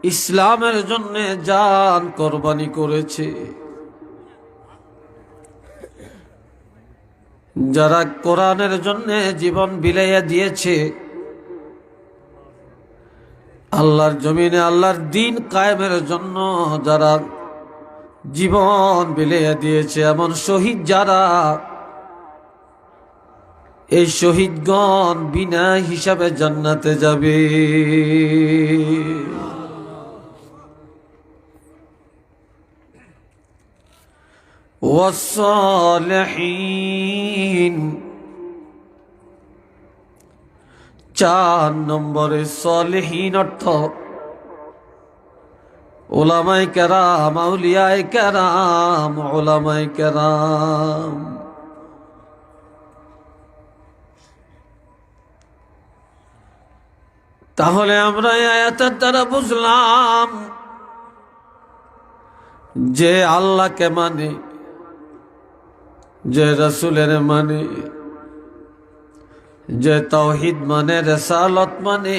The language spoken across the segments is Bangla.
ইসলামের জন্য জান কোরবানি করেছে, যারা কোরআনের জন্য জীবন বিলাইয়া দিয়েছে, আল্লাহর জমিনে আল্লাহর দ্বীন কায়েমের জন্য যারা জীবন বিলাইয়া দিয়েছে, এমন শহীদ যারা, এই শহীদগণ বিনা হিসাবে জান্নাতে যাবে। ওয়াসসালিহিন, 4 নম্বরে সালেহীন অর্থ উলামায়ে কেরাম, আউলিয়ায়ে কেরাম, উলামায়ে কেরাম। তাহলে আমরা এই আয়াতের দ্বারা বুঝলাম যে আল্লাহকে মানে, যে রাসূলের মানে, যে তাওহীদ মানে, রিসালাত মানে,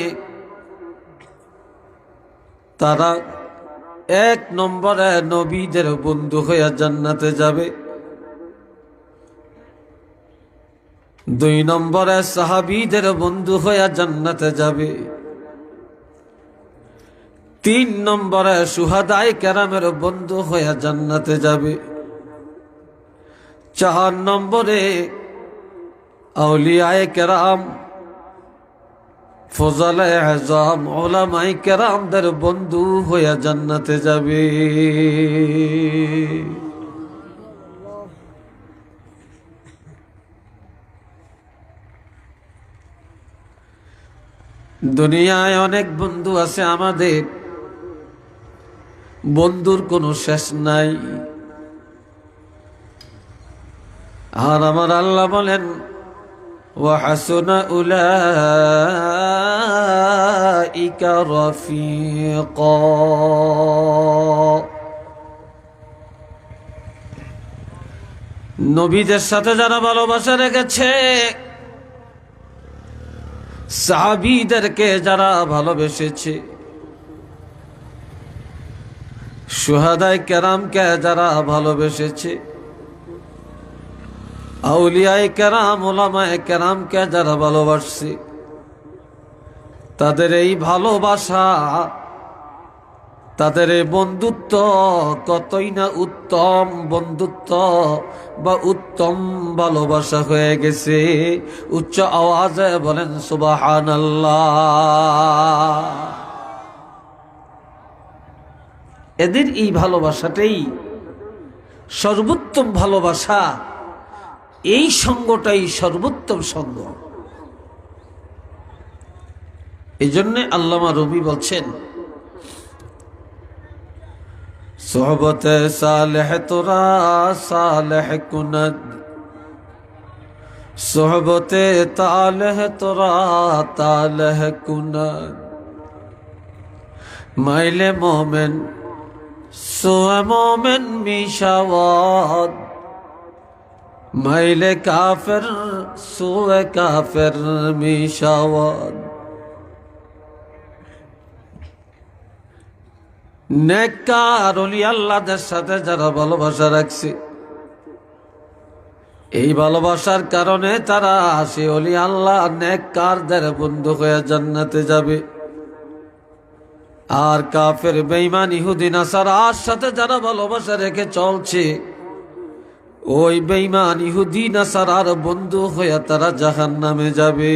তারা 1 নম্বরে নবীদের বন্ধু হয়ে জান্নাতে যাবে, 2 নম্বরে সাহাবীদের বন্ধু হয়ে জান্নাতে যাবে, 3 নম্বরে শুহাদায়ে কেরামের বন্ধু হয়ে জান্নাতে যাবে, 4 নম্বরে আউলিয়ায়ে কেরাম, ফজলে আযম, উলামায়ে কেরামদের বন্ধু হয়ে জান্নাতে যাবে। দুনিয়ায় অনেক বন্ধু আছে আমাদের, বন্ধুর কোনো শেষ নাই। আর আমার আল্লাহ বলেন ওয়াহাসুনা উলাইকা রাফিকা, নবীদের সাথে যারা ভালোবাসা রেখেছে, সাহাবীদেরকে যারা ভালোবেসেছে, শুহাদায়ে কেরামকে যারা ভালোবেসেছে, আউলিয়ায়ে কেরাম, উলামায়ে কেরামকে যারা ভালোবাসছে, তাদের এই ভালোবাসা, তাদের এই বন্ধুত্ব কতই না উত্তম বন্ধুত্ব বা উত্তম ভালোবাসা হয়ে গেছে। উচ্চ আওয়াজে বলেন সুবহানাল্লাহ। এদের এই ভালোবাসাটাই সর্বোত্তম ভালোবাসা, এই সঙ্গটাই সর্বোত্তম সঙ্গ। এই জন্য আল্লামা রুমি বলছেন, সোহবতে সালেহ তোরা সালেহ কুনদ, সোহবতে তালেহ তোরা তালেহ কুনদ, মাইলে মোমেন সোয়ে মোমেন মিশাওয়াদ, মাইলে কাফের সোয়ে কাফের মিশাওয়াদ। নেককার ওলি আল্লাহদের সাথে যারা ভালোবাসা রাখছে, এই ভালোবাসার কারণে তারা সে ওলি আল্লাহ নেককারদের বন্ধু হয়ে জান্নাতে যাবে। আর কাফের বেঈমান ইহুদি নাসারার সাথে যারা ভালোবাসা রেখে চলছে, ওই বেঈমান ইহুদি নাসারার বন্ধু হয়ে তারা জাহান্নামে যাবে।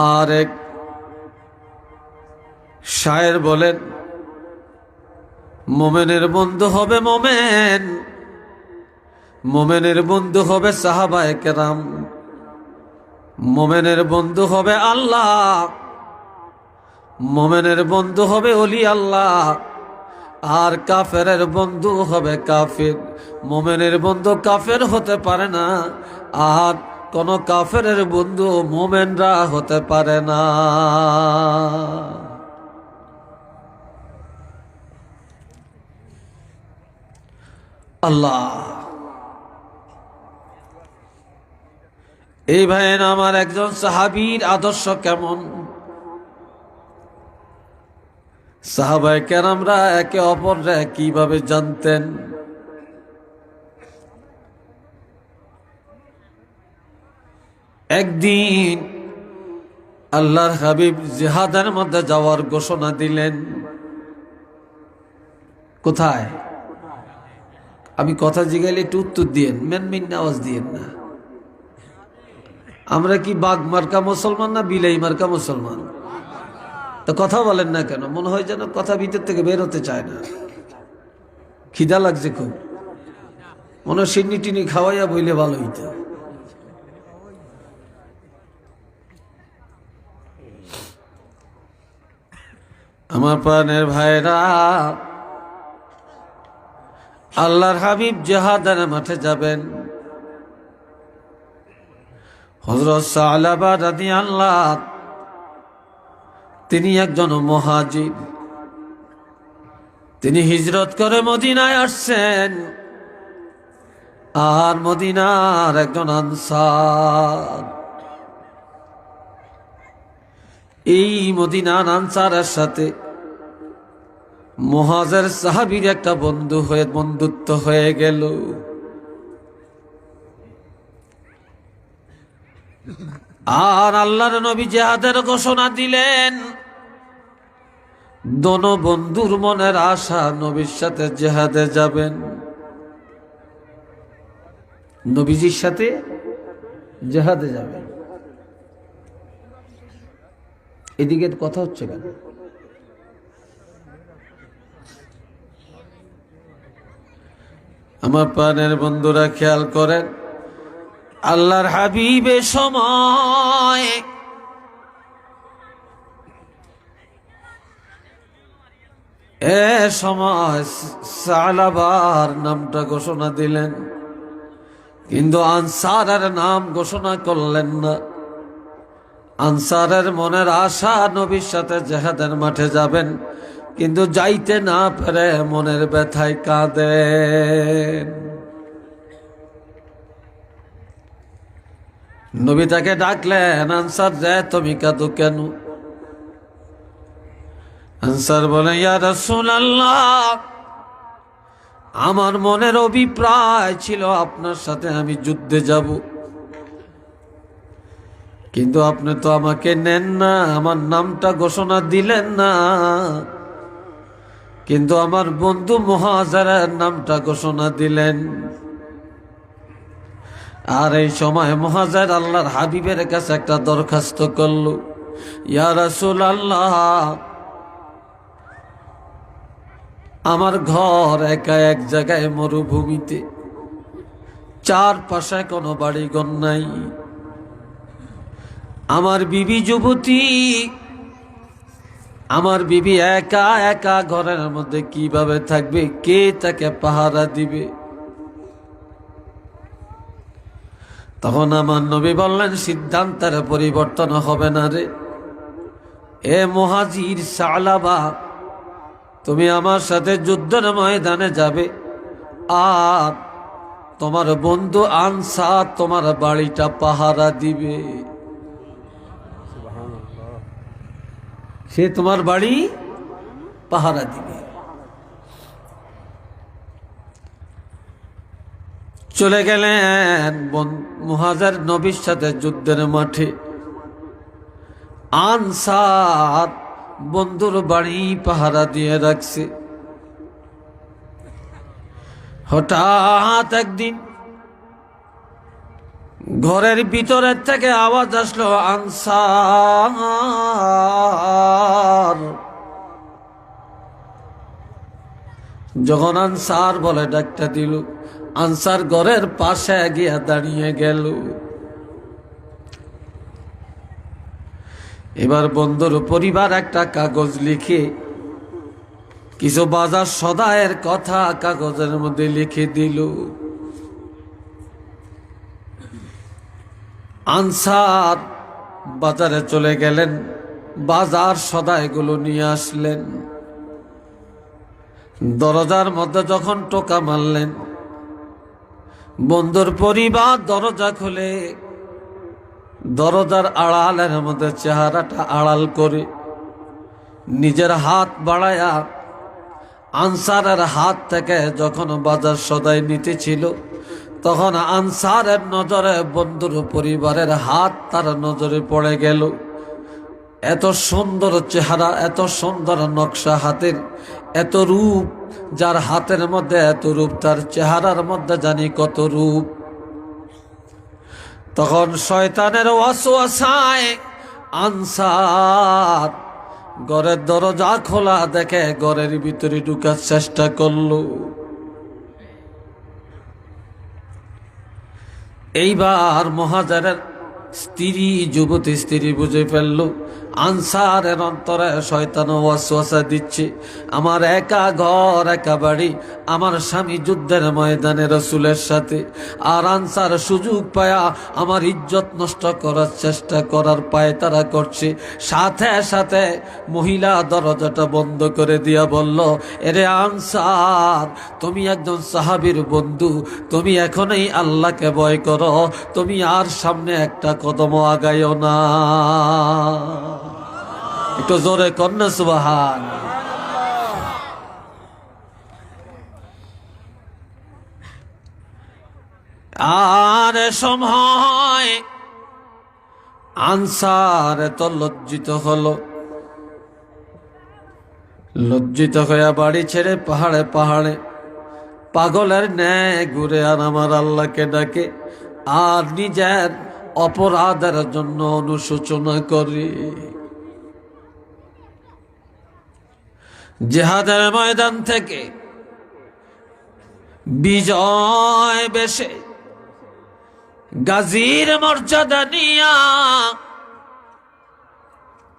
আর এক শায়ের বলেন, মোমেনের বন্ধু হবে মোমেন, মোমেনের বন্ধু হবে সাহাবায়ে কেরাম, মোমেনের বন্ধু হবে আল্লাহ, মোমেনের বন্ধু হবে ওলি আল্লাহ। আর কাফেরের বন্ধু হবে কাফের। মোমেনের বন্ধু কাফের হতে পারে না, আর কোন কাফেরের বন্ধু মোমেনরা হতে পারে না। আল্লাহ এই ভাইয়ের আমার একজন সাহাবীর আদর্শ কেমন? সাহাবায়ে কেরামরা একে অপররা কিভাবে জানতেন? একদিন আল্লাহর হাবিব জিহাদের মধ্যে যাওয়ার ঘোষণা দিলেন। কোথায়? আমি কথা জিগাইলে একটু উত্তর দিয়েন, মেনমিন আওয়াজ দিয়েন না। আমরা কি বাঘ মার্কা মুসলমান না বিলাই মার্কা মুসলমান? তো কথা বলেন না কেন? মনে হয় যেন কথা ভিতর থেকে বের হতে চায় না। খিদা লাগছে খুব, মনে হয় সিন্নি টিনি খাওয়াইয়া বইলে ভালো হইতো। আমার প্রাণের ভাইরা, আল্লাহর হাবিব জিহাদের মাঠে যাবেন। হযরত সালাবা রাদিয়াল্লাহু, তিনি একজন মুহাজির। তিনি হিজরত করে মদিনায় আসছেন, আর মদিনার একজন আনসার। এই মদিনার আনসারের সাথে মুহাজির সাহাবীর একটা বন্ধুত্ব হয়ে গেল। আর আল্লাহর নবী জিহাদের ঘোষণা দিলেন। দোনো বন্ধুর মনের আশা নবীর সাথে জিহাদে যাবেন, নবীজির সাথে জিহাদে যাবেন। এদিকে কথা হচ্ছে কেন? আমার প্রাণের বন্ধুরা খেয়াল করেন, আল্লাহর হাবিবের সময় সালাবার নামটা ঘোষণা দিলেন, কিন্তু আনসারের নাম ঘোষণা করলেন না। আনসারের মনের আশা নবীর সাথে জিহাদের মাঠে যাবেন, কিন্তু যাইতে না পেরে মনের ব্যথায় কাঁদেন। নবী তাকে ডাকলেন, আনসার রে তুমি কাঁদো কেন? আনসার বলে, ইয়া রাসূলুল্লাহ, আমার মনের অভিপ্রায় ছিল আপনার সাথে আমি যুদ্ধে যাব, কিন্তু আপনি তো আমাকে নেন না, আমার নামটা ঘোষণা দিলেন না, কিন্তু আমার বন্ধু মুহাজিরের নামটা ঘোষণা দিলেন। আর এই সময় মুহাজির আল্লাহর হাবিবের কাছে একটা দরখাস্ত করল, ইয়া রাসূলুল্লাহ, আমার ঘর একা এক জায়গায় মরুভূমিতে, চারপাশে কোনো বাড়িঘর নাই। আমার বিবি যুবতী, আমার বিবি একা একা ঘরের মধ্যে কিভাবে থাকবে? কে তাকে পাহারা দিবে? তখন আমার নবী বললেন, সিদ্ধান্তের পরিবর্তন হবে না রে। এ মুহাজির সালাবা, তুমি আমার সাথে যুদ্ধের ময়দানে যাবে, আর তোমার বন্ধু আনসার তোমার বাড়িটা পাহারা দিবে। সে তোমার বাড়ি পাহারা দিবে। চলে গেলেন মুহাজির নবীর সাথে যুদ্ধের মাঠে। আনসার বন্ধুর বাড়ি পাহারা দিয়ে রাখছে। হঠাৎ একদিন ঘরের ভিতরের থেকে আওয়াজ আসলো, আনসার। যখন আনসার বলে ডাকটা দিল, আনসার ঘরের পাশে গিয়া দাঁড়িয়ে গেল। এবার বন্ধুর পরিবার একটা কাগজ লিখে কিছু বাজার সদায়ের কথা কাগজের মধ্যে লিখে দিল। আনসার বাজারে চলে গেলেন, বাজার সদাইগুলো নিয়ে আসলেন। দরজার মধ্যে যখন টোকা মারলেন, বন্ধুর পরিবার দরজা খুলে দরজার আড়ালের মধ্যে চেহারাটা আড়াল করে নিজের হাত বাড়ায়া আনসারের হাত থেকে যখন বাজার সদাই নিতেছিল, তখন আনসারের নজরে বন্ধুর পরিবারের হাত তার নজরে পড়ে গেল। এত সুন্দর চেহারা, এত সুন্দর নকশা হাতের, এত রূপ, যার হাতের মধ্যে এত রূপ তার চেহারার মধ্যে জানি কত রূপ। তখন শয়তানের ওয়াসওয়াসায় আনসার ঘরের দরজা খোলা দেখে ঘরের ভিতরে ঢুকার চেষ্টা করলো। এইবার মুহাজিরের স্ত্রী, যুবতী স্ত্রী বুঝে ফেললো আনসারের অন্তরে শয়তান ওয়াসওয়াসা দিচ্ছে, আমার একা ঘর একা বাড়ি, আমার স্বামী যুদ্ধের ময়দানে রাসূলের সাথে, আর আনসার সুযোগ পায়া আমার ইজ্জত নষ্ট করার চেষ্টা করার পায়তারা করছে। সাথে সাথে মহিলা দরজাটা বন্ধ করে দিয়া বলল, এরে আনসার, তুমি একজন সাহাবীর বন্ধু, তুমি এখনই আল্লাহকে ভয় করো, তুমি আর সামনে একটা কদম আগাইও না। একটু জোরে কন্যা সুবহান। আর সময় আনসার এত লজ্জিত হলো, লজ্জিত হইয়া বাড়ি ছেড়ে পাহাড়ে পাহাড়ে পাগলের ন্যায় ঘুরে আর আমার আল্লাহকে ডাকে, আর নিজের অপরাধের জন্য অনুশোচনা করে। জিহাদের ময়দান থেকে বিজয় বেশে গাজীর মর্যাদা নিয়া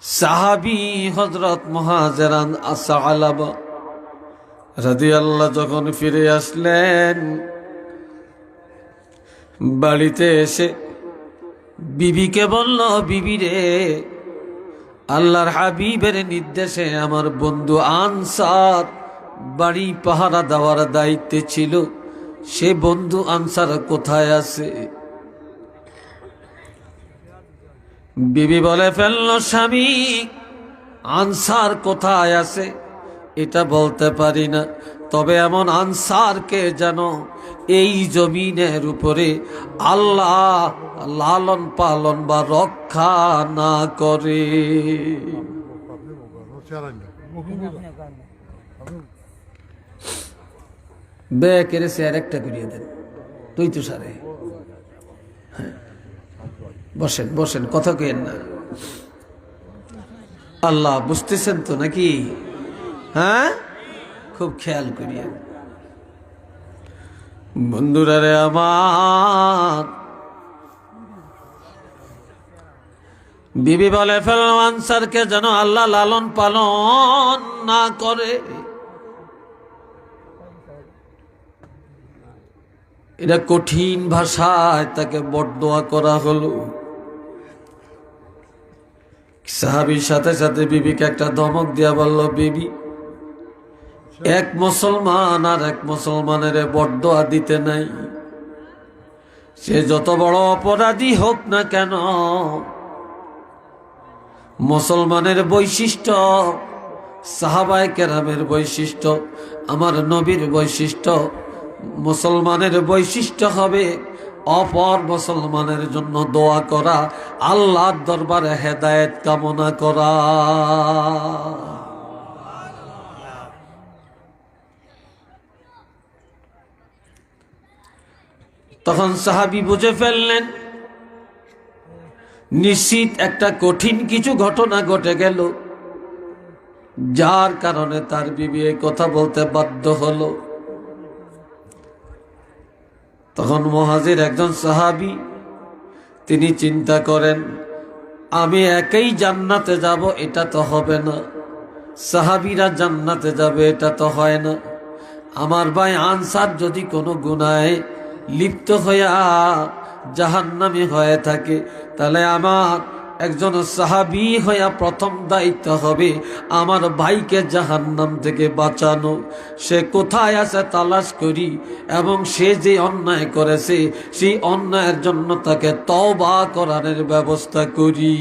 সাহাবী হযরত মুহাজিরান আসআলাবা রাদিয়াল্লাহু যখন ফিরে আসলেন, বাড়িতে এসে বিবিকে বলল, বিবি রে, আল্লাহর হাবিবের নির্দেশে আমার বন্ধু আনসার বাড়ি পাহারা দেওয়ার দায়িত্বে ছিল, সে বন্ধু আনসার কোথায় আছে? বিবি বলে ফেলল, স্বামী, আনসার কোথায় আছে এটা বলতে পারি না, তবে এমন আনসারকে যেন এই জমিনের উপরে আল্লাহ লালন পালন বা রক্ষা না করে। বে কেড়েছে আর একটা করিয়ে দেন, তুই তো সারে। বসেন বসেন, কথা কেন না। আল্লাহ বুঝতেছেন তো নাকি? হ্যাঁ, খুব খেয়াল করিয়া। বন্ধুরা রে আমার, বিবি বলে ফেল, আনসারকে যেন আল্লাহ লালন পালন না করে। এটা কঠিন ভাষায় তাকে বরদোয়া করা হলো। সাহাবীর সাথে সাথে বিবিকে একটা ধমক দিয়া বলল, বিবি, এক মুসলমান আর এক মুসলমানের বরদোয়া দিতে নাই। সে যত বড় অপরাধী হোক না কেন, মুসলমানের বৈশিষ্ট্য, সাহাবায়ে কেরামের বৈশিষ্ট্য, আমার নবীর বৈশিষ্ট্য, মুসলমানের বৈশিষ্ট্য হবে অপর মুসলমানের জন্য দোয়া করা, আল্লাহর দরবারে হেদায়েত কামনা করা। তখন সাহাবী বুঝে ফেললেন নিশ্চিত একটা কঠিন কিছু ঘটনা ঘটে গেল, যার কারণে তার বিবি এই কথা বলতে বাধ্য হলো। তখন মুহাজির একজন সাহাবী, তিনি চিন্তা করেন, আমি একাই জান্নাতে যাব এটা তো হবে না, সাহাবীরা জান্নাতে যাবে এটা তো হয় না, আমার ভাই আনসার যদি কোনো গুনাহে লিপ্ত হইয়া জাহান্নামী হয়ে থাকে, তাহলে আমার একজন সাহাবী হইয়া প্রথম দায়িত্ব হবে আমার ভাইকে জাহান্নাম থেকে বাঁচানো। সে কোথায় আছে তালাশ করি, এবং সে যে অন্যায় করেছে সেই অন্যায়ের জন্য তাকে তওবা করানোর ব্যবস্থা করি।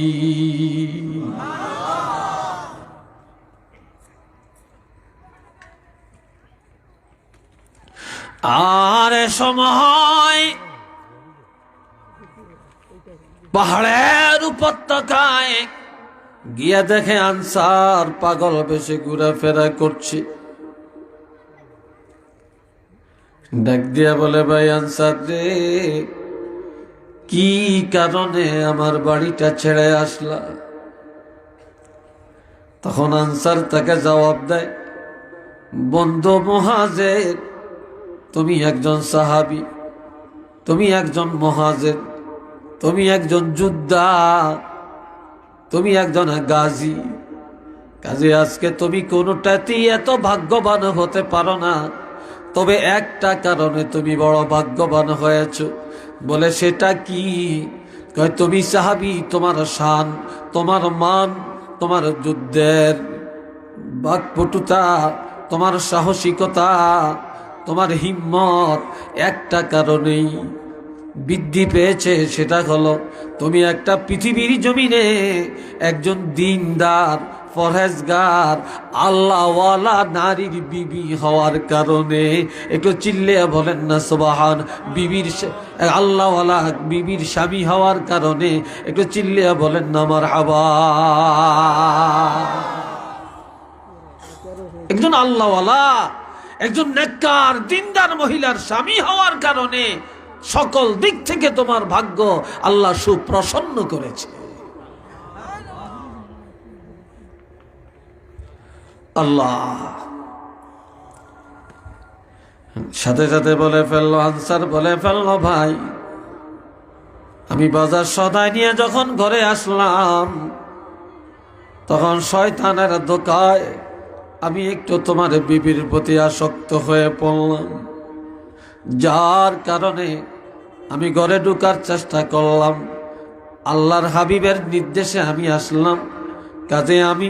আর এ সময় পাহাড়ের উপত্যকায় গিয়া দেখে আনসার পাগল বেশে ঘোরাফেরা করছে। ডাক দিয়া বলে, ভাই আনসার রে, কি কারণে আমার বাড়িটা ছেড়ে আসলা? তখন আনসার তাকে জবাব দেয়, বন্ধু মুহাজির, তুমি একজন সাহাবী, তুমি একজন মুহাজির, তুমি একজন যোদ্ধা, তুমি একজন গাজী। কাজে আজকে তুমি কোনোটাতেই এত ভাগ্যবান হতে পারো না, তবে একটা কারণে তুমি বড় ভাগ্যবান হয়েছ। বলে, সেটা কি? কয়, তুমি সাহাবী, তোমার শান, তোমার মান, তোমার যুদ্ধের বাকপটুতা, তোমার সাহসিকতা, তোমার হিম্মত একটা কারণেই বৃদ্ধি পেয়েছে, সেটা হলো তুমি একটা পৃথিবীর জমিনে একজন দিনদার, পরহেজগার, আল্লাহওয়ালা নারীর বিবি হওয়ার কারণে। একটু চিল্লিয়ে বলেন না সুবহান। আল্লাহওয়ালা বিবির স্বামী হওয়ার কারণে একটু চিল্লিয়ে বলেন না মারহাবা। একজন আল্লাহওয়ালা, একজন নেককার দিনদার মহিলার স্বামী হওয়ার কারণে সকল দিক থেকে তোমার ভাগ্য আল্লাহ সুপ্রসন্ন করেছে। আল্লাহ সাথে সাথে বলে ফেললো, আনসার বলে ফেললো, ভাই আমি বাজার সদাই নিয়ে যখন ঘরে আসলাম, তখন শয়তানের ধোঁকায় আমি একটু তোমার বিবির প্রতি আসক্ত হয়ে পড়লাম, যার কারণে আমি ঘরে ঢুকার চেষ্টা করলাম। আল্লাহর হাবিবের নির্দেশে আমি আসলাম, কাজে আমি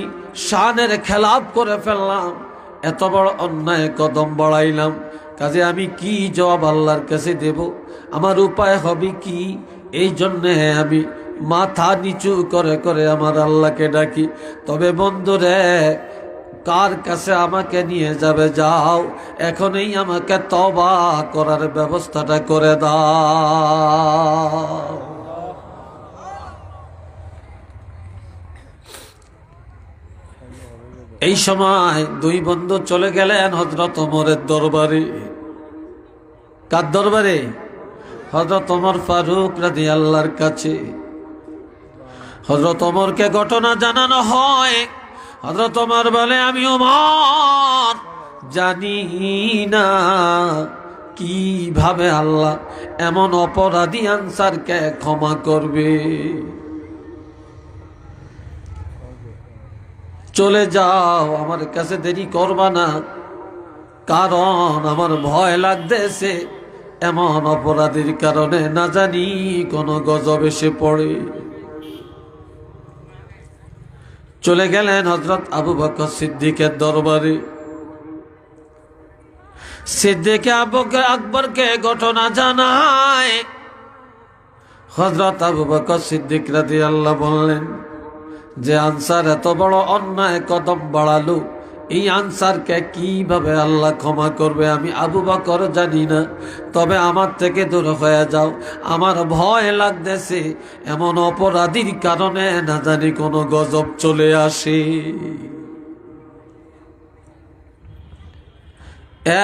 শানের খেলাপ করে ফেললাম, এত বড় অন্যায় কদম বাড়াইলাম। কাজে আমি কি জবাব আল্লাহর কাছে দেব? আমার উপায় হবে কি? এই জন্যে আমি মাথা নিচু করে করে আমার আল্লাহকে ডাকি। তবে বন্ধুরে, কার কাছে আমাকে নিয়ে যাবে? যাও, এখনই আমাকে তওবা করার ব্যবস্থাটা করে দাও। এই সময় দুই বন্ধু চলে গেলেন হযরত ওমরের দরবারে। কার দরবারে? হযরত ওমর ফারুক রাদিয়াল্লাহর কাছে। হযরত ওমরকে ঘটনা জানানো হয়। হযরত ওমর বলে, আমি ওমর জানি না কিভাবে আল্লাহ এমন অপরাধী আনসারকে ক্ষমা করবে। চলে যাও, আমার কাছে দেরি করবা না, কারণ আমার ভয় লাগতেছে এমন অপরাধীর কারণে না জানি কোনো গজব এসে পড়ে। চলে গেলেন হযরত আবু বকর সিদ্দিকের দরবারে। সিদ্দিক আকবরকে ঘটনা জানায়। হযরত আবু বকর সিদ্দিক রাদিয়াল্লাহু বললেন যে আনসার এত বড় অন্যায় কদম বাড়ালো, এই আনসারকে কিভাবে আল্লাহ ক্ষমা করবে? আমি আবু বকর জানি না, তবে আমার থেকে দূর হয়ে যাও, আমার ভয় লাগতেছে এমন অপরাধীর কারণে না জানি কোনো গজব চলে আসে।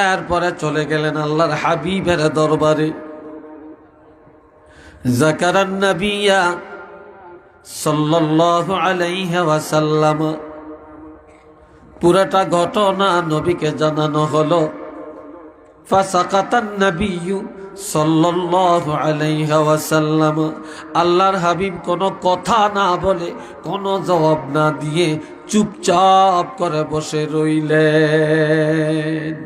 এরপরে চলে গেলেন আল্লাহর হাবিবের দরবারে। যাকারান নবিয়া সাল্লাল্লাহু আলাইহি ওয়াসাল্লাম, পুরাটা ঘটনা নবীকে জানানো হলো। ফাসাকাতান নবিয়্যু সাল্লাল্লাহু আলাইহি ওয়াসাল্লাম, আল্লাহর হাবিব কোনো কথা না বলে, কোনো জবাব না দিয়ে চুপচাপ করে বসে রইলেন।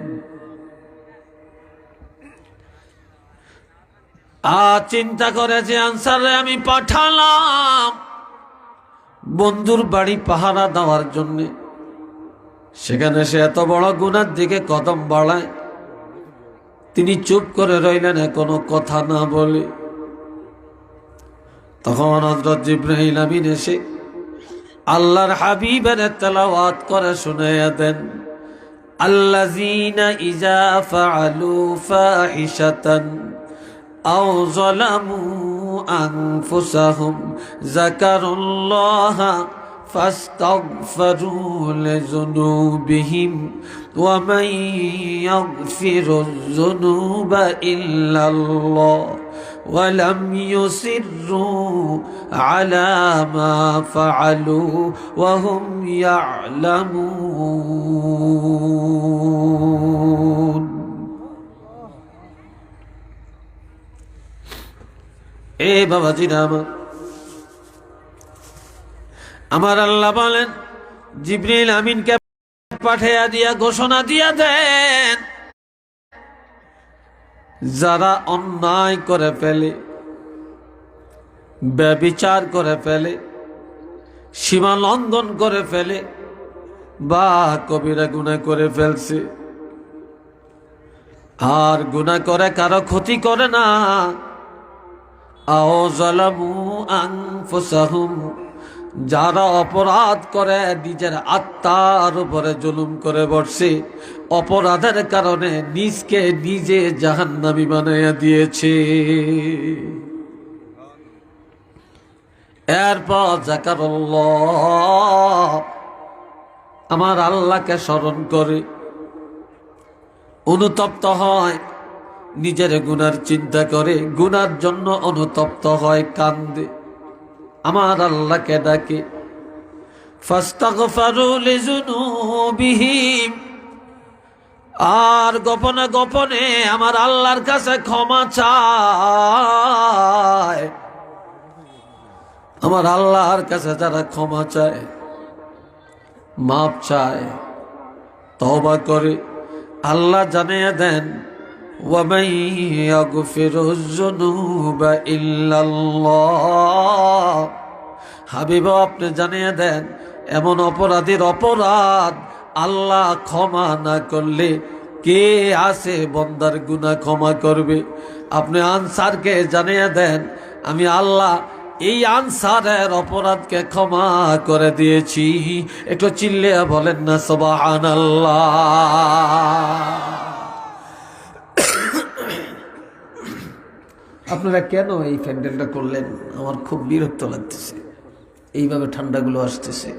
চিন্তা করে যে আনসারে আমি পাঠালাম, বন্ধুর বাড়ি পাহারা দেওয়ার জন্যে। সেখানে সে এত বড় গুনার দিকে কদম বাড়ায়, তিনি চুপ করে রইলেন, কোনো কথা না বলে। তখন হযরত জিবরাইল আমিন এসে আল্লাহর হাবিবের তেলাওয়াত করে শুনাইয়া দেন, আল্লাযীনা ইযা ফাআলু ফাহিশাতান আও যালামু আনফুসাহুম যাকারুল্লাহা ফাস্তাগফিরু লিযুনুবিহিম ওয়া মান ইয়াগফিরুয যুনুবা ইল্লাল্লাহ ওয়া লাম ইউসিররু আলা মা ফাআলু ওয়া হুম ইয়ালামুন। এ বাবাজিরা আমার আল্লাহ বলেন, জিবরিল আমিনকে পাঠিয়ে দিয়া ঘোষণা দিয়া দেন, যারা অন্যায় করে ফেলে, ব্যভিচার করে ফেলে, সীমা লঙ্ঘন করে ফেলে, বা কবিরা গুনাহ করে ফেলছে, আর গুনাহ করে কারো ক্ষতি করে না, আও যালামু আনফুসাহুম, যারা অপরাধ করে নিজের আত্মার উপরে জুলুম করে বসছে, অপরাধের কারণে নিজকে নিজে জাহান্নামী বানাইয়া দিয়েছে। এরপর যাকারুল্লাহ, আমার আল্লাহকে স্মরণ করে অনুতপ্ত হয়, নিজের গুনার চিন্তা করে, গুনার জন্য অনুতপ্ত হয়, কান্দে, আমার আল্লাহকে ডাকে, ফাস্তাগফিরু লিযুনুবিহিম, আর গোপনে গোপনে আমার আল্লাহর কাছে ক্ষমা চায়। আমার আল্লাহর কাছে যারা ক্ষমা চায়, মাপ চায়, তওবা করে, আল্লাহ জানিয়ে দেন, ওয়া মান ইয়াগফিরুয যুনুবা ইল্লাল্লাহ, হাবিব আপনি জানিয়ে দেন, এমন অপরাধীর অপরাধ আল্লাহ ক্ষমা না করলে কে আছে বন্দার গুনাহ ক্ষমা করবে? আপনি আনসারকে জানিয়ে দেন, আমি আল্লাহ এই আনসারের অপরাধকে ক্ষমা করে দিয়েছি। একটু চিল্লিয়ে বলেন না সুবহানাল্লাহ। আপনারা কেন এই প্যান্ডেলটা করলেন? আমার খুব বিরক্ত লাগতেছে, এইভাবে ঠান্ডাগুলো আসতেছে।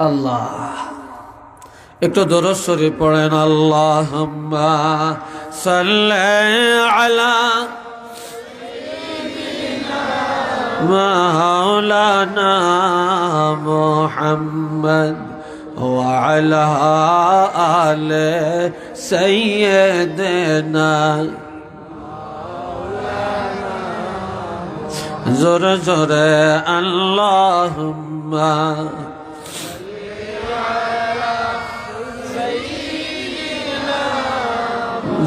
আল্লাহ, একটু দরুদ শরীফ পড়েন, আল্লাহুম্মা সাল্লি আলা মাওলানা মুহাম্মদ ওয়া আলা আলি সাইয়্যিদিনা। জোরে জোরে আল্লাহুম্মা,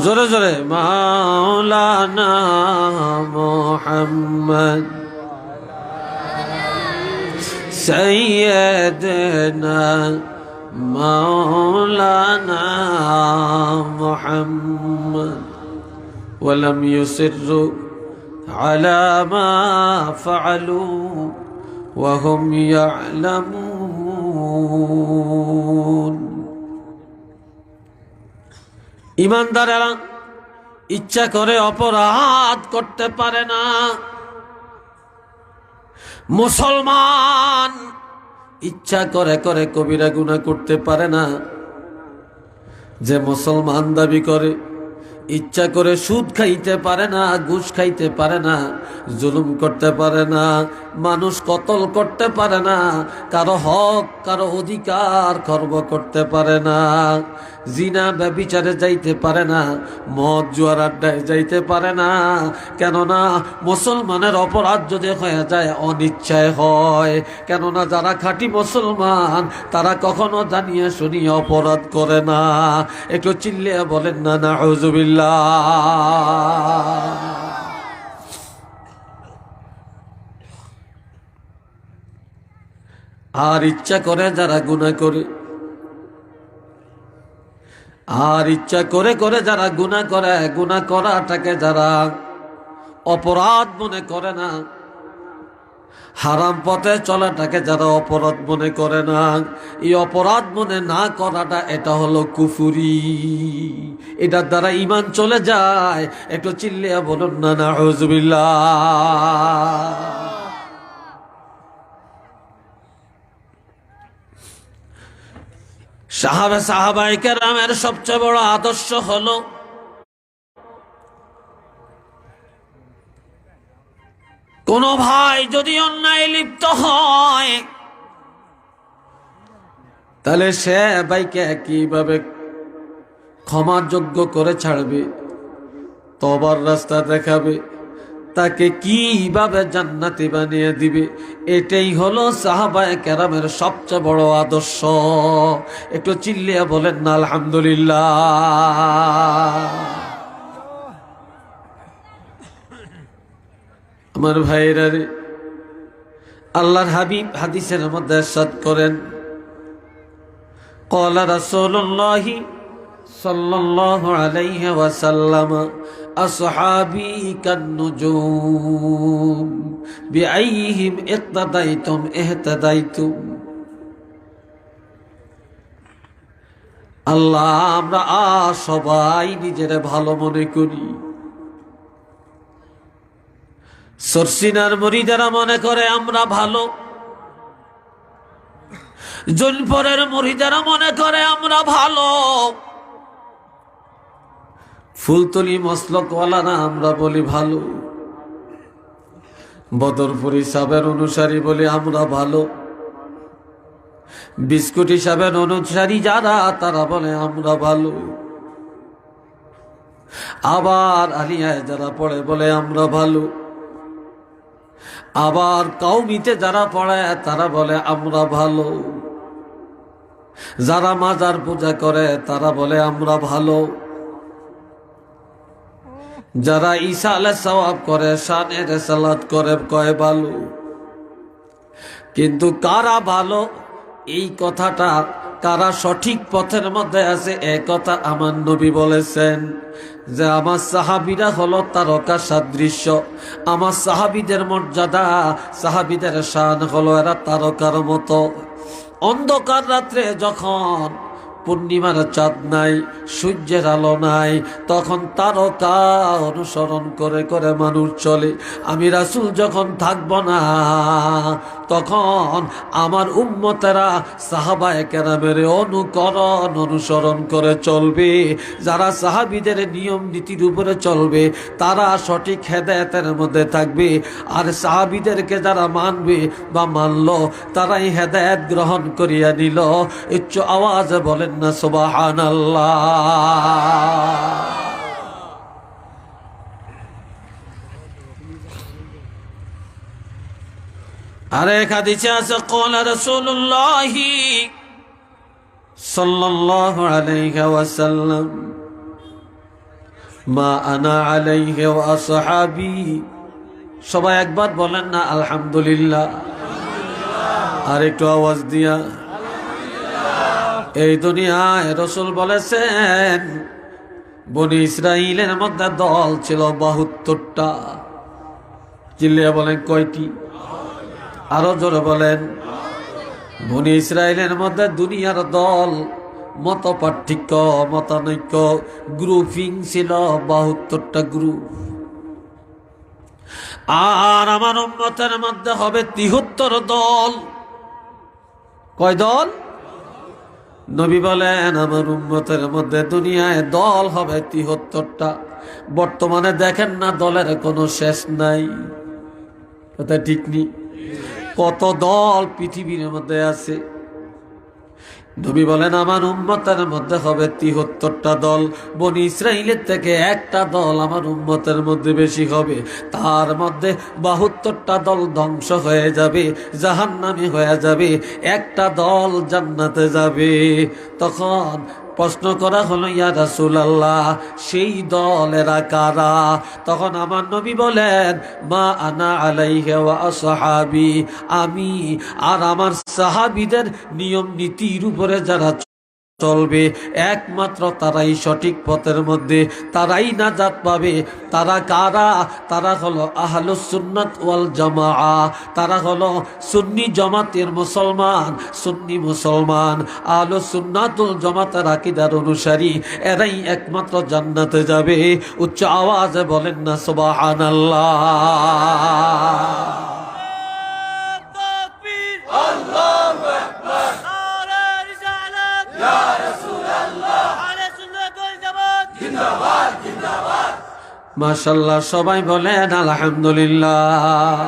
জোরে জোরে মাওলানা মুহাম্মদ সাইয়্যিদিনা মাওলানা মুহাম্মদ ওয়া লাম ইউসিররু আলা মা ফাআলু ওয়া হুম ইয়ালামুন। ঈমানদারেরা ইচ্ছা করে অপরাধ করতে পারে না। মুসলমান ইচ্ছা করে করে কবিরা গুনাহ করতে পারে না। যে মুসলমান দাবি করে ইচ্ছা করে সুদ খাইতে পারে না, ঘুষ খাইতে পারে না, জুলুম করতে পারে না, মানুষ কতল করতে পারে না, কারো হক কারো অধিকার খর্ব করতে পারে না, জিনা ব্যভিচারে যাইতে পারে না, মদ জুয়ার আড্ডায় যাইতে পারে না। কেননা মুসলমানের অপরাধ যদি হয়ে যায় অনিচ্ছায় হয়। কেননা যারা খাঁটি মুসলমান তারা কখনো জানিয়ে শুনিয়ে অপরাধ করে না। একটু চিল্লিয়ে বলেন না নাউযুবিল্লাহ। আর ইচ্ছা করে যারা গুনাহ করে, আর ইচ্ছা করে করে যারা গুনাহ করে, গুনাহ করাটাকে যারা অপরাধ মনে করে না, হারাম পথে চলাটাকে যারা অপরাধ মনে করে না, এই অপরাধ মনে না করাটা এটা হলো কুফুরি। এটার দ্বারা ঈমান চলে যায়। একটু চিল্লিয়া বলুন না নাউযুবিল্লাহ। সাহাবায়ে কেরামের সবচেয়ে বড় আদর্শ হলো কোন ভাই যদি অন্যায় লিপ্ত হয় তাহলে সে ভাইকে কিভাবে ক্ষমাযোগ্য করে ছাড়বে, তওবার রাস্তা দেখাবে, তাকে কিভাবে জান্নাতি বানিয়ে দিবে, এটাই হলো সাহাবায়ে কেরামের সবচেয়ে বড় আদর্শ। একটু চিল্লিয়ে বলেন না আলহামদুলিল্লাহ। আমার ভাইরা রে, আল্লাহর হাবিব হাদিসের মধ্যে ইরশাদ করেন, ক্বালা রাসূলুল্লাহি সাল্লাল্লাহু আলাইহি ওয়াসাল্লাম, আসহাবী কান্নুজুম বিআইহিম ইক্তাদাইতুম ইহতাদাইতুম। আল্লাহ, আমরা সবাই নিজেরা ভালো মনে করি। সরসিনার মুরিদেরা মনে করে আমরা ভালো, জোনপুরের মুরিদেরা মনে করে আমরা ভালো, ফুলতলি মসলকওয়ালারা আমরা বলি ভালো, বদরপুরি সাহেবের অনুসারী বলি আমরা ভালো, বিস্কুটি সাহেবের অনুসারী যারা তারা বলে আমরা ভালো, আবার আলিয়ায় যারা পড়ে বলে আমরা ভালো, আবার কওমিতে যারা পড়ে তারা বলে আমরা ভালো, যারা মাজার পূজা করে তারা বলে আমরা ভালো, যারা ঈসা আলাইহিস সালাম করে, শানে রিসালাত করে কয় ভালো। কিন্তু কারা ভালো এই কথাটা, কারা সঠিক পথের মধ্যে আছে এই কথা আমার নবী বলেছেন যে আমার সাহাবীরা হলো তারকা সাদৃশ্য। আমার সাহাবীদের মর্যাদা, সাহাবীদের শান হলো এরা তারকার মতো। অন্ধকার রাত্রে যখন পূর্ণিমার চাঁদ নাই, সূর্যের আলো নাই, তখন তারকা অনুসরণ করে করে মানুষ চলে। আমি রাসূল যখন থাকব না তখন আমার উম্মতেরা সাহাবায়ে কেরামের অনুকরণ অনুসরণ করে চলবে। যারা সাহাবীদের নিয়ম নীতির উপরে চলবে তারা সঠিক হেদায়েতের মধ্যে থাকবে, আর সাহাবীদেরকে যারা মানবে বা মানল তারাই হেদায়েত গ্রহণ করিয়া নিল। উচ্চ আওয়াজে বলেন না সুবহানাল্লাহ। আরেক হাদিসে আছে, ক্বালা রাসূলুল্লাহ সাল্লাল্লাহু আলাইহি ওয়াসাল্লাম, মা আনা আলাইহি ওয়া আসহাবি। সবাই একবার বলেন না আলহামদুলিল্লাহ। আর একটু আওয়াজ দিয়া। এই দুনিয়ায় রাসূল বলেছেন বনি ইসরাইলের মধ্যে দল ছিল ৭২টা। চিল্লিয়া বলেন কয়টি? আরো জোরে বলেন। বনি ইসরাইলের মধ্যে দুনিয়ার দল, মত পার্থক্য, মতানৈক্য, গ্রুপিং ছিল ৭২টা গ্রুপ। আর আমার উম্মতের মধ্যে হবে ৭৩ দল। কয় দল? নবী বলেন আমার উম্মতের মধ্যে দুনিয়ায় দল হবে ৭৩টা। বর্তমানে দেখেন না দলের কোনো শেষ নাই, কথা ঠিক নেই। কত দল পৃথিবীর মধ্যে আছে। নবী বলেন আমার উম্মতের মধ্যে হবে ৭৩টা দল, বনি ইসরাইলের থেকে একটা দল আমার উম্মতের মধ্যে বেশি হবে, তার মধ্যে ৭২টা দল ধ্বংস হয়ে যাবে, জাহান্নামী হয়ে যাবে, একটা দল জান্নাতে যাবে। তখন প্রশ্ন করা হলো, ইয়া রাসূলুল্লাহ, সেই দলেরা কারা? তখন আমার নবী বলেন, মা আনা আলাইহি ওয়া আসহাবি, আমি আর আমার সাহাবীদের নিয়ম নীতির উপরে যারা চলবে, একমাত্র তারাই সঠিক পথের মধ্যে, তারাই নাজাত পাবে। তারা কারা? তারা হলো আহলুস সুন্নাত ওয়াল জামাআহ, তারা হলো সুন্নি জামাতের মুসলমান, সুন্নি মুসলমান, আহলুস সুন্নাতুল জামাতের আকীদার অনুসারী, এরাই একমাত্র জান্নাতে যাবে। উচ্চ আওয়াজে বলেন না সুবহানাল্লাহ। মাশাআল্লাহ, সবাই বলেন আলহামদুলিল্লাহ।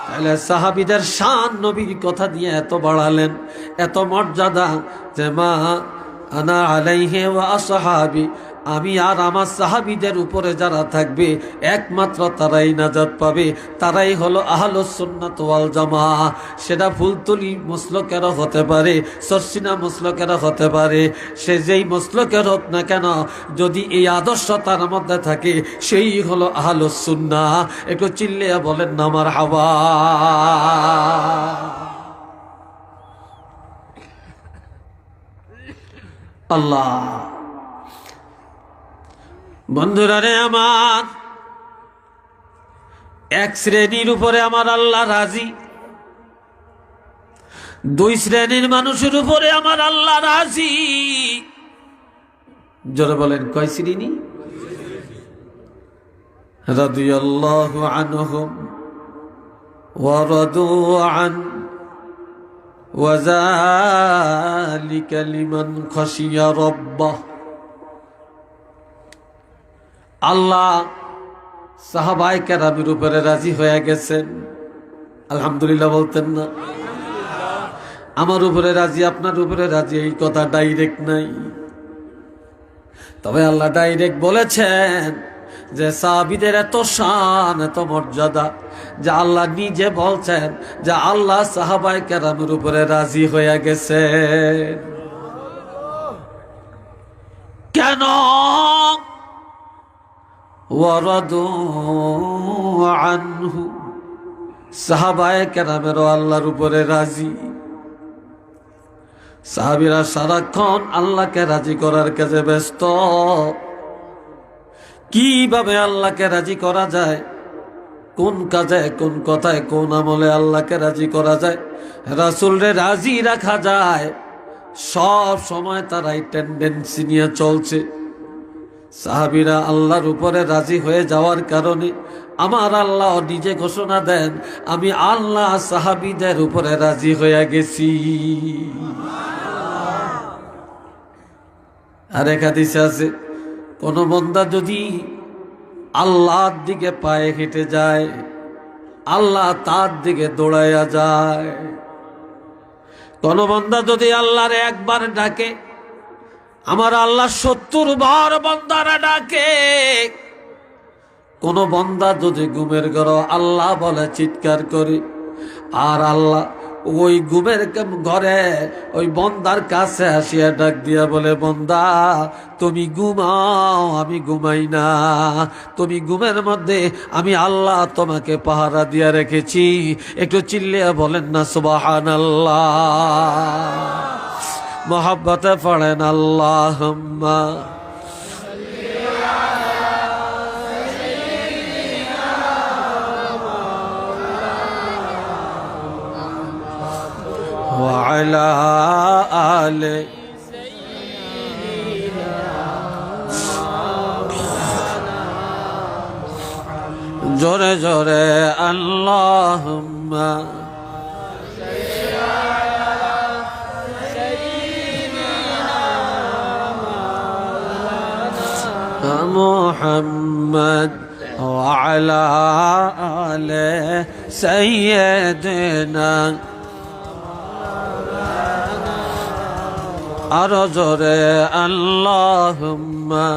তাহলে সাহাবীদের শান নবীর কথা দিয়ে এত বাড়ালেন, এত মর্যাদা, যে মা আনা আলাইহি ওয়া আসহাবি, আমি আর আমার সাহাবীদের উপরে যারা থাকবে একমাত্র তারাই নাজাত পাবে, তারাই হলো আহলুস সুন্নাত ওয়াল জামাআহ। সেটা ফুলতলি মুসলকেরও হতে পারে, সরসিনা মুসলকেরও হতে পারে, সে যেই মুসলকের হোক না কেন, যদি এই আদর্শ তার মধ্যে থাকে, সেই হলো আহলুস সুন্নাহ। একটু চিল্লিয়া বলেন না মারহাবা। আল্লাহ, বন্ধুরা রে আমার, এক শ্রেণীর উপরে আমার আল্লাহ রাজি, দুই শ্রেণীর মানুষের উপরে আমার আল্লাহ রাজি। জোরে বলেন, কয় শ্রেণী? রাদিয়াল্লাহু আনহুম ওয়া রাদু আন ওয়া যালিকা লিমান খাশিয়া রাব্বাহ। আল্লাহ সাহাবায়ে কেরামের উপরে রাজি হয়ে গেছেন। আলহামদুলিল্লাহ বলতেন না? আমার উপরে রাজি, আপনার উপরে রাজি, এই কথা ডাইরেক্ট নাই, তবে আল্লাহ ডাইরেক্ট বলেছেন যে সাহাবীদের এত শান, এত মর্যাদা, যে আল্লাহ নিজে বলছেন যে আল্লাহ সাহাবায়ে কেরামের উপরে রাজি হয়ে গেছেন। কেন? ওয়ারাদু আনহু, সাহাবায়ে কেরামেরও আল্লাহর উপরে রাজি। সাহাবীরা সারাক্ষণ আল্লাহকে রাজি করার কাজে ব্যস্ত। কিভাবে আল্লাহকে রাজি করা যায়, কোন কাজে, কোন কথায়, কোন আমলে আল্লাহকে রাজি করা যায়, রাসূলরে রাজি রাখা যায়, সব সময় তারাই টেন্ডেন্সি নিয়ে চলছে। সাহাবীরা আল্লাহর উপরে রাজি হয়ে যাওয়ার কারণে আমার আল্লাহ নিজে ঘোষণা দেন, আমি আল্লাহ সাহাবীদের উপরে রাজি হয়ে গেছি। আর এক হাদিসে আছে, কোন বান্দা যদি আল্লাহর দিকে পায়ে হেঁটে যায়, আল্লাহ তার দিকে দৌড়াইয়া যায়। কোন বান্দা যদি আল্লাহর একবার ডাকে, আমার আল্লাহ ৭০ বার বান্দারা ডাকে। কোন বান্দা যদি ঘুমের ঘরে আল্লাহ বলে চিৎকার করে, আর আল্লাহ ওই ঘুমের ঘরে ওই বান্দার কাছে আসিয়া ডাক দিয়া বলে, বান্দা তুমি ঘুমাও, আমি ঘুমাই না, তুমি ঘুমের মধ্যে আমি আল্লাহ তোমাকে পাহারা দিয়া রেখেছি। একটু চিল্লিয়া বলেন না সুবহানাল্লাহ। মোহাব্বতে পড়েন আল্লাহুম্মা ওয়া আলা আলি জোরে জোরে আল্লাহুম্মা মুহাম্মদ ওয়া আলা আলি সাইয়্যিদিনা আরো জোরে আল্লাহুম্মা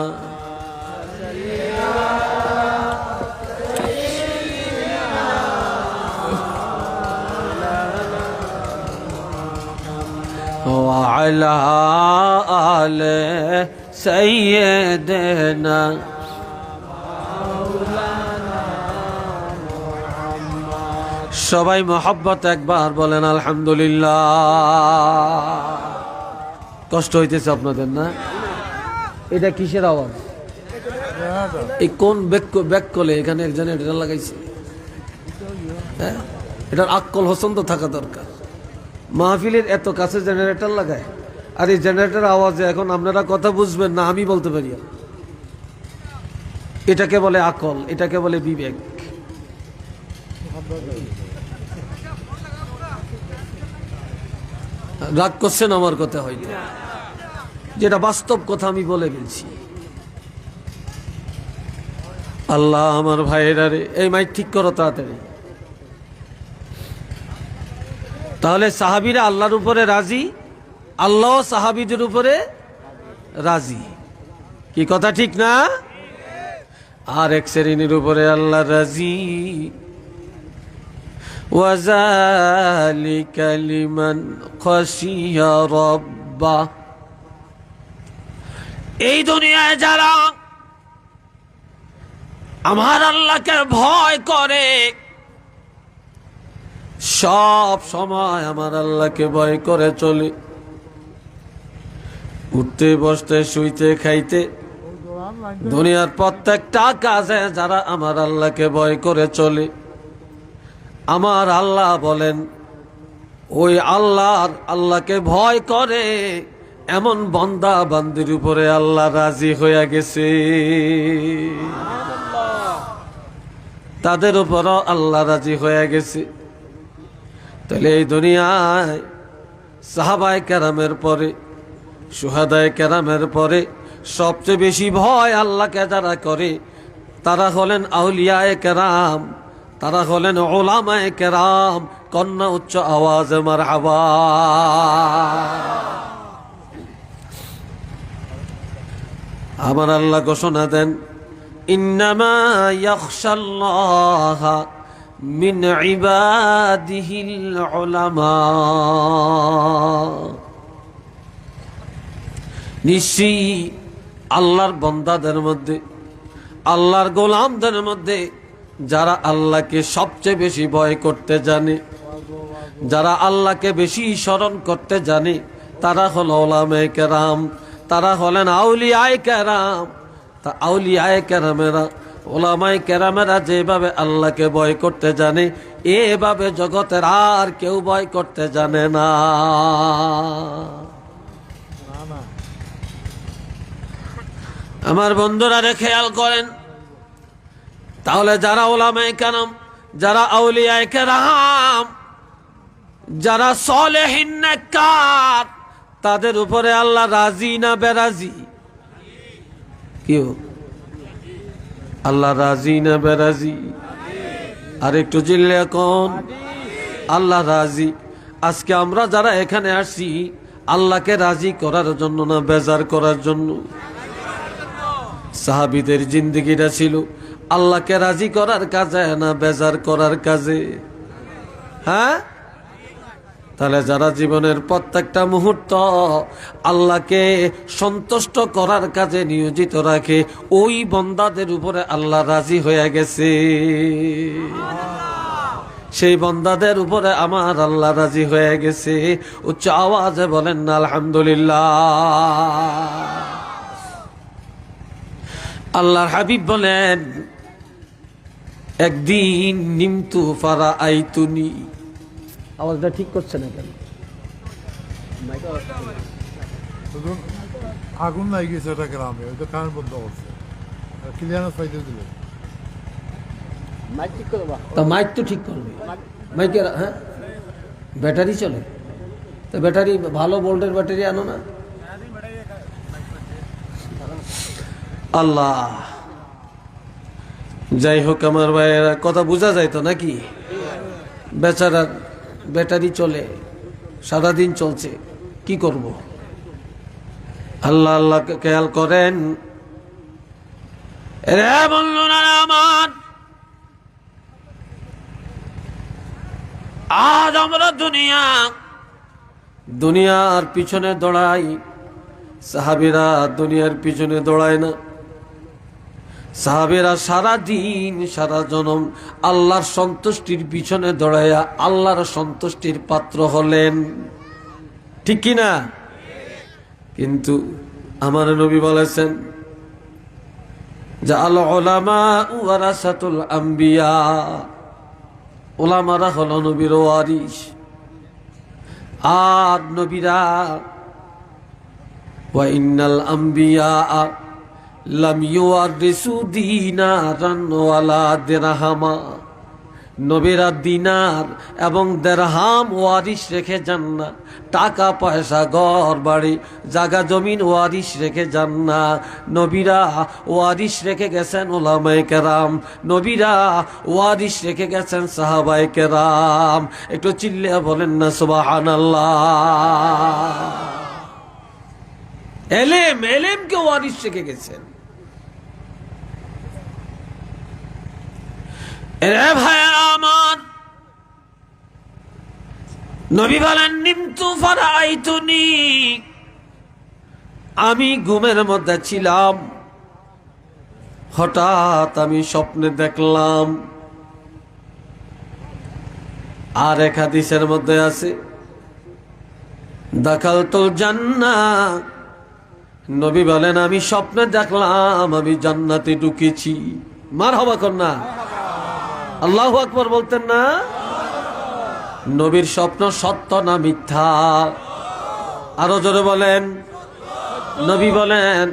ওয়া আলা আলি সাইয়্যিদিনা সবাই মোহাব্বত একবার বলেন আলহামদুলিল্লাহ। কষ্ট হইতেছে আপনাদের না? এটা কিসের আওয়াজ? এই কোন ব্যাককলে এখানে জেনারেটর লাগাইছে? হ্যাঁ, এটার আক্কল হোসেন তো থাকা দরকার। মাহফিলের এত কাছে জেনারেটর লাগায়, আর এই জেনারেটর আওয়াজে এখন আপনারা কথা বুঝবেন না, আমি বলতে পারি। এটাকে বলে আকল, এটাকে বলে বিবেক। রাগ করছেন আমার কথা হয়তো, যেটা বাস্তব কথা আমি বলে গেছি। আল্লাহ আমার ভাইয়েরা রে, এই মাইক ঠিক করো তাড়াতাড়ি। তাহলে সাহাবীরা আল্লাহর উপরে রাজি, আল্লাহ সাহাবীদের উপরে রাজি। কি কথা ঠিক না? আর এক শ্রেণীর উপরে আল্লাহ রাজি। ওয়াযালিকা লিমান খাশিয়া রাব্বা। এই দুনিয়ায় যারা আমার আল্লাহকে ভয় করে, সব সময় আমার আল্লাহকে ভয় করে চলে, উঠতে বসতে শুইতে খাইতে দুনিয়ার প্রত্যেকটা কাজে যারা আমার আল্লাহকে ভয় করে চলে, আমার আল্লাহ বলেন ওই আল্লাহকে ভয় করে এমন বান্দা বান্দির উপরে আল্লাহ রাজি হয়ে গেছে। তাদের উপরও আল্লাহ রাজি হয়ে গেছে। তাহলে এই দুনিয়ায় সাহাবায়ে কেরামের পরে, শুহাদায়ে কেরামের পরে সবচেয়ে বেশি ভয় আল্লাহকে যারা করে, তারা হলেন আউলিয়ায়ে কেরাম, তারা হলেন উলামায়ে কেরাম। কন্যা উচ্চ আওয়াজে মারহাবা। আমার আল্লাহ ঘোষণা দেন, ইন্নামা ইয়াখশাল্লাহা মিন ইবাদিহিল উলামা। নিশ্চয়ই আল্লাহর বান্দাদের মধ্যে, আল্লাহর গোলামদের মধ্যে যারা আল্লাহকে সবচেয়ে বেশি ভয় করতে জানে, যারা আল্লাহকে বেশি স্মরণ করতে জানে, তারা হল উলামায়ে কেরাম, তারা হলেন আউলিয়ায়ে কেরাম। তা আউলিয়ায়ে কেরামেরা, উলামায়ে কেরামেরা যেভাবে আল্লাহকে ভয় করতে জানে, এভাবে জগতের আর কেউ ভয় করতে জানে না। আমার বন্ধুরা রে খেয়াল করেন, তাহলে যারা উলামায়ে কেরাম, যারা আউলিয়ায়ে কেরাম, যারা সালেহিন নেককার, তাদের উপরে আল্লাহ রাজি না বেরাজি? কি আল্লাহ রাজি না বেরাজি? আর একটু জিল্লে কোন আল্লাহ রাজি। আজকে আমরা যারা এখানে আসছি, আল্লাহকে রাজি করার জন্য না বেজার করার জন্য? সাহাবীদের জিন্দেগিটা ছিল আল্লাহকে রাজি করার কাজে না বেজার করার কাজে? হ্যাঁ, তাহলে যারা জীবনের প্রত্যেকটা মুহূর্ত আল্লাহকে সন্তুষ্ট করার কাজে নিয়োজিত রাখে, ওই বান্দাদের উপরে আল্লাহ রাজি হয়ে গেছে। সেই বান্দাদের উপরে আমার আল্লাহ রাজি হয়ে গেছে। উচ্চ আওয়াজে বলেন না আলহামদুলিল্লাহ। আল্লাহর হাবিব বলেন, একদিন নিমতু ফারা আইতুনি। আওয়াজটা ঠিক করছে না কেন? আগুন নাই গেছে এটা গ্রামে, ওই তো কান বন্ধ করছে, ক্লিয়ারেন্স পাইতে দিল। মাইক ঠিক করবা? তা মাইক তো ঠিক করবে। মাইকের হ্যাঁ ব্যাটারি চলে, তো ব্যাটারি ভালো ভোল্টের ব্যাটারি আনো না। আল্লাহ, যাই হোক আমার ভাইয়েরা, কথা বোঝা যায় তো নাকি? বেচারার ব্যাটারি চলে, সারাদিন চলছে, কি করব? আল্লাহ আল্লাহকে খেয়াল করেন। রে বন্ধুরা আমার, আজ আমরা দুনিয়ার পিছনে দৌড়াই, সাহাবীরা দুনিয়ার পিছনে দৌড়ায় না। সাহাবীরা সারা দিন সারা জনম আল্লাহর সন্তুষ্টির পিছনে দৌড়াইয়া আল্লাহর সন্তুষ্টির পাত্র হলেন, ঠিক কিনা? কিন্তু আমার নবী বলেছেন যে আল উলামা ওয়ারাসাতুল আম্বিয়া, উলামারা হলো নবীর ওয়ারিস। আর নবীরা ওয়া ইন্নাল আম্বিয়া লাম ইউয়ারিসু দিনারান ওয়ালা দিরহামা, নবীরা দিনার এবং দিরহাম ওয়ারিস রেখে যান না, টাকা পয়সা ঘর বাড়ি জায়গা জমিন ওয়ারিস রেখে যান না। নবীরা ওয়ারিস রেখে গেছেন উলামায়ে কেরাম, নবীরা ওয়ারিস রেখে গেছেন সাহাবায়ে কেরাম। একটু চিল্লিয়ে বলেন না সুবহানাল্লাহ। এলেমকে ওয়ারিস রেখে গেছেন। এরে ভাইরা আমার, নবী বলেন নিমতু ফারাইতুনি, আমি ঘুমের মধ্যে ছিলাম, হঠাৎ আমি স্বপ্নে দেখলাম। আর এক হাদিসের মধ্যে আছে দাখালতুল জান্নাহ, নবী বলেন আমি স্বপ্নে দেখলাম আমি জান্নাতে ঢুকেছি। মারহাবা কন্যা, আল্লাহু আকবার বলতেন না? নবীর স্বপ্ন সত্য না মিথ্যা? আরো জোরে বলেন। নবী বলেন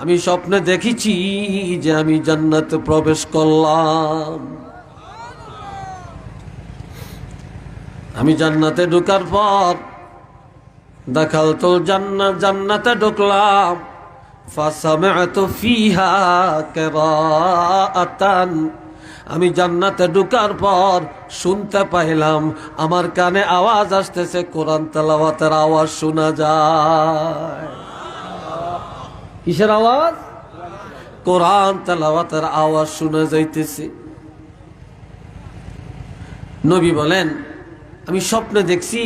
আমি স্বপ্নে দেখেছি যে আমি জান্নাতে প্রবেশ করলাম। আমি জান্নাতে ঢোকার পর দাখালতুল জান্নাহ, জান্নাতে ঢুকলাম। ফাসামি'তু ফিহা কিরাআতান, আমি জান্নাতে ঢোকার পর শুনতে পাইলাম, আমার কানে আওয়াজ আসতেছে, কোরআন তেলাওয়াতের আওয়াজ শোনা যায়। কিসের আওয়াজ? কোরআন তেলাওয়াতের আওয়াজ শোনা যাইতেছে। নবী বলেন আমি স্বপ্নে দেখছি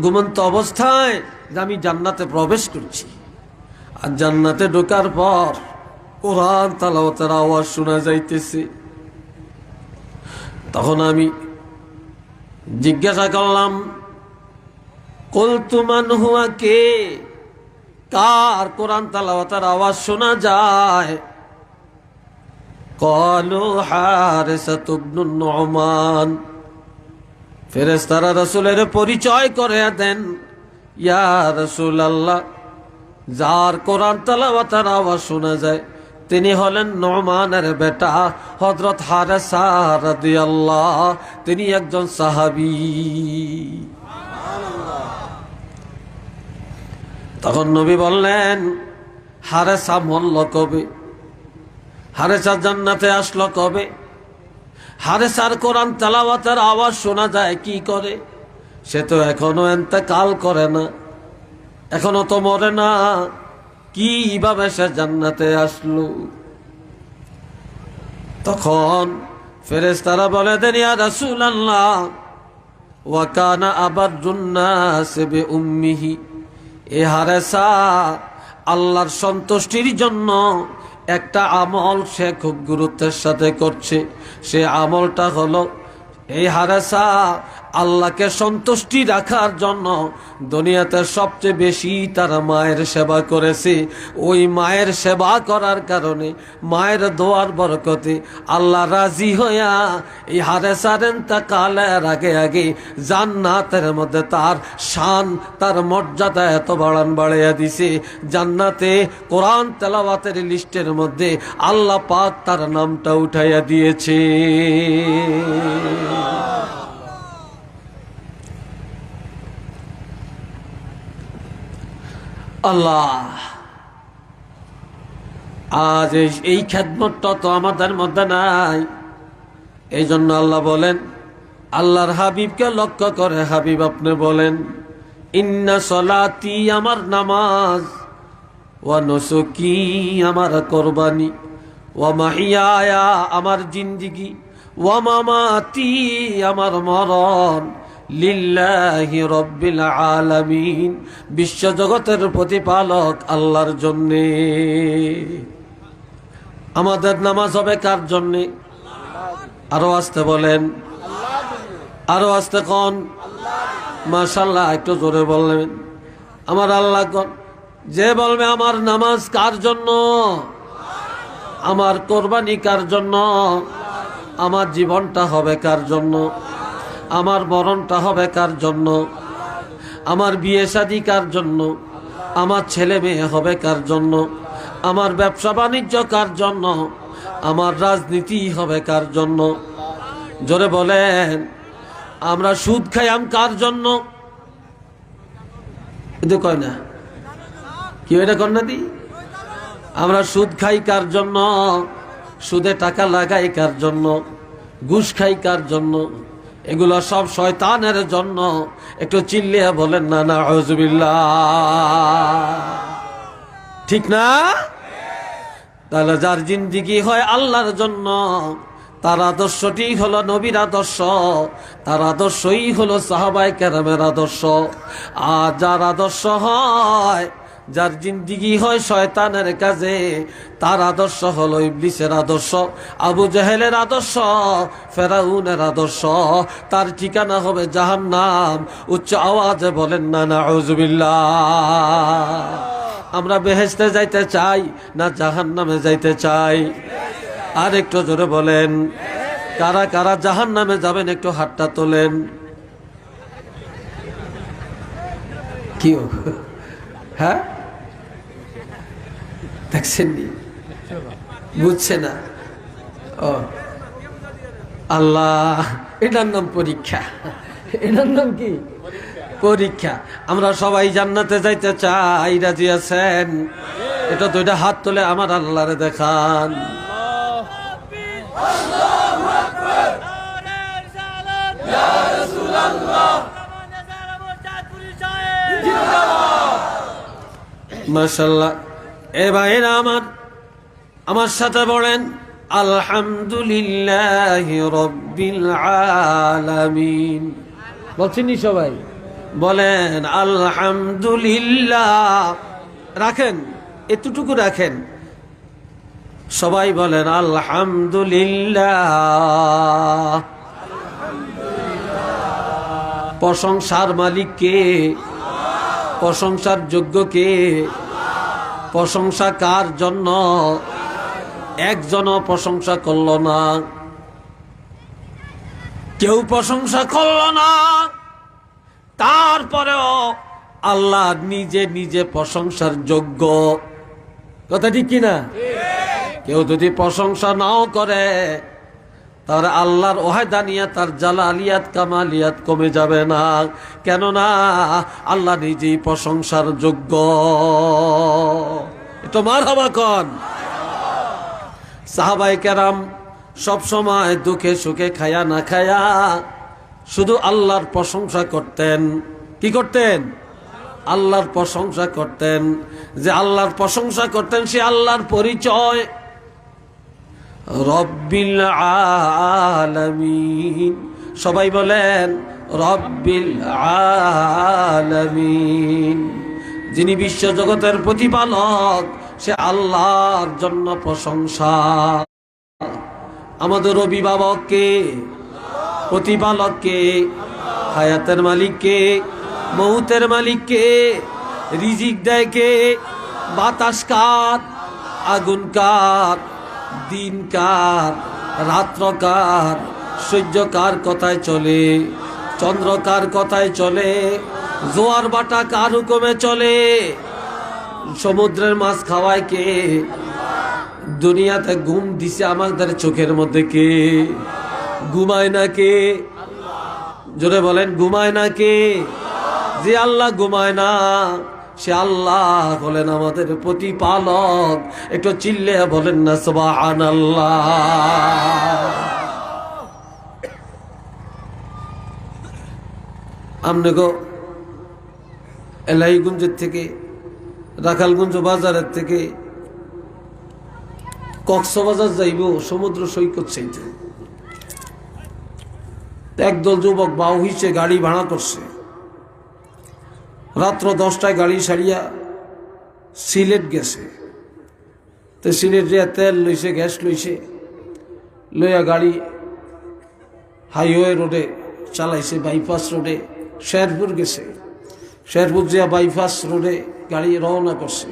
ঘুমন্ত অবস্থায় যে আমি জান্নাতে প্রবেশ করছি, আর জান্নাতে ঢোকার পর কোরআন তেলাওয়াতের আওয়াজ শোনা যাইতেছে। তখন আমি জিজ্ঞাসা করলাম, কুলতু মান হুয়া, কে, কার কোরআন তেলাওয়াতের আওয়াজ শোনা যায়? ক্বালু হারিসাতু ইবনুন নু'মান। ফেরেশতারা রাসূলের পরিচয় করে দেন, ইয়া রাসূলুল্লাহ, যার কোরআন তেলাওয়াতের আওয়াজ শোনা যায় তিনি হলেন নু'মানের বেটা হযরত হারিসা রাদিয়াল্লাহ, তিনি একজন সাহাবী। তখন নবী বললেন হারিসা মরল কবে? হারিসা জান্নাতে আসলো কবে? হারিসার কোরআন তেলাওয়াতের আওয়াজ শোনা যায় কি করে? সে তো এখনো ইন্তেকাল করে না, এখনো তো মরে না, কিভাবে সে জান্নাতে আসলো? তখন ফেরেশতারা বলে দেন, ইয়া রাসূলুল্লাহ, ওয়া কানা আবারুন নাস বিউম্মিহি, এ হারিসা আল্লাহর সন্তুষ্টির জন্য একটা আমল সে খুব গুরুত্বের সাথে করছে। সে আমলটা হলো, এই হারিসা আল্লাহকে সন্তুষ্টি রাখার জন্য দুনিয়াতে সবচেয়ে বেশি তার মায়ের সেবা করেছে। ওই মায়ের সেবা করার কারণে, মায়ের দোয়ার বরকতে আল্লাহ রাজি হইয়া এই হারিসার ইন্তেকালের আগে আগে জান্নাতের মধ্যে তার শান, তার মর্যাদা এত বাড়াইয়া দিছে, জান্নাতে কোরআন তেলাওয়াতের লিস্টের মধ্যে আল্লাহ পাক তার নামটা উঠাইয়া দিয়েছে। আল্লাহ, আজ এই খেদমতটা তো আমাদের মধ্যে নাই। এই জন্য আল্লাহ বলেন, আল্লাহর হাবিবকে লক্ষ্য করে হাবিব আপনি বলেন, ইন্না সলাতি আমার নামাজ, ওয়া নুসুকি আমার কোরবানি, ওয়া মাহিয়ায়া আমার জিন্দেগি, ওয়া মামাতি আমার মরণ, লিল্লাহি রাব্বিল আলামিন বিশ্ব জগতের প্রতিপালক আল্লাহর জন্যে। আমাদের নামাজ হবে কার জন্যে? আরো আসতে বলেন, আরো আসতে কোন? মাশাআল্লাহ, একটু জোরে বললেন। আমার আল্লাহ কোন? যে বলবে আমার নামাজ কার জন্য, আমার কোরবানি কার জন্য, আমার জীবনটা হবে কার জন্য, আমার মরণটা হবে কার জন্য, আমার বিয়ে শাদী কার জন্য, আমার ছেলে মেয়ে হবে কার জন্য, আমার ব্যবসা বাণিজ্য কার জন্য, আমার রাজনীতি হবে কার জন্য? জোরে বলেন। আমরা সুদ খাইয়াম কার জন্য? কিন্তু কয় না, কি এটা কন্যা দি? আমরা সুদ খাই কার জন্য? সুদে টাকা লাগাই কার জন্য? ঘুষ খাই কার জন্য? এগুলো সব শয়তানের জন্য। একটু চিল্লিয়া বলেন না নাউযুবিল্লাহ, ঠিক না? তাহলে যার জিন্দেগি হয় আল্লাহর জন্য, তার আদর্শটি হলো নবীর আদর্শ, তার আদর্শই হলো সাহাবায়ে কেরামের আদর্শ। আর যার আদর্শ হয়, যার জিন্দেগি হয় শয়তানের কাজে, তার আদর্শ হলো ইবলিসের আদর্শ, আবু জেহেলের আদর্শ, ফেরাউনের আদর্শ। তার ঠিকানা হবে জাহান্নাম। উচ্চ আওয়াজে বলেন না নাউযুবিল্লাহ। আমরা বেহেশতে যাইতে চাই না জাহান্নামে যাইতে চাই? আর একটু জোরে বলেন, কারা কারা জাহান্নামে যাবেন একটু হাতটা তোলেন। কি হ্যাঁ, দেখছেন নি? বুঝছে না? ও আল্লাহ, এটার নাম পরীক্ষা। এটার নাম কি? পরীক্ষা। আমরা সবাই জান্নাতে যাইতে চাই, রাজি আছেন? এটা দুইটা হাত তুলে আমার আল্লাহরে দেখান। মাশাআল্লাহ। এ ভাইরা আমার সাথে বলেন আলহামদুলিল্লাহি রাব্বিল আলামিন। বলছেন সবাই? বলেন আলহামদুলিল্লাহ। রাখেন, এতটুকু রাখেন। সবাই বলেন আলহামদুলিল্লাহ। প্রশংসার মালিক কে? প্রশংসার যোগ্য কে? প্রশংসা কার জন্য? একজনও প্রশংসা করল না, কেউ প্রশংসা করল না। তারপরেও আল্লাহ নিজে নিজে প্রশংসার যোগ্য। কথা ঠিক কিনা? কেউ যদি প্রশংসা নাও করে, তার আল্লাহর ওয়াহদানিয়াত, তার জালালিয়াত, কামালিয়াত কমে যাবে না। কেননা আল্লাহ নিজেই প্রশংসার যোগ্য। এটা মারহাবা কোন? সাহাবায়ে কেরাম সব সময় দুঃখে সুখে, খায়া না খায়া শুধু আল্লাহর প্রশংসা করতেন। কি করতেন? আল্লাহর প্রশংসা করতেন। যে আল্লাহর প্রশংসা করতেন, সে আল্লাহর পরিচয় রব্বিল আলামিন। সবাই বলেন রব্বিল আলামিন। যিনি বিশ্ব জগতের প্রতিপালক, সে আল্লাহর জন্য প্রশংসা। আমাদের অভিভাবক কে? প্রতিপালক কে? হায়াতের মালিক কে? মৌতের মালিক কে? রিজিক দেয় কে? বাতাস কার? আগুন কার? দিন কার? রাত্র কার? সূর্য কার কথায় চলে? চন্দ্র কার কথায় চলে? জোয়ার বাটা কার হুকুমে চলে? সমুদ্রের মাছ খাওয়ায় কে? দুনিয়াতে ঘুম দিছে আমাদের চোখের মধ্যে কে? ঘুমায় না কে? জোরে বলেন, ঘুমায় না কে? যে আল্লাহ ঘুমায় না, সে আল্লাহ বলেন আমাদের প্রতিপালক। একটু চিল্লে বলেন না সুবহানাল্লাহ। আমনে গো এলাইগঞ্জের থেকে, রাখালগঞ্জ বাজারের থেকে কক্সবাজার যাইব সমুদ্র সৈকত চাইতে। একদল যুবক বাউ হইছে, গাড়ি ভাড়া করছে। রাত্র 10টায় গাড়ি সারিয়া সিলেট গেছে। তো সিলেট যে তেল লইছে, গ্যাস লইছে, লইয়া গাড়ি হাইওয়ে রোডে চালাইছে, বাইপাস রোডে। শেরপুর গেছে, শেরপুর যে বাইপাস রোডে গাড়ি রওনা করছে।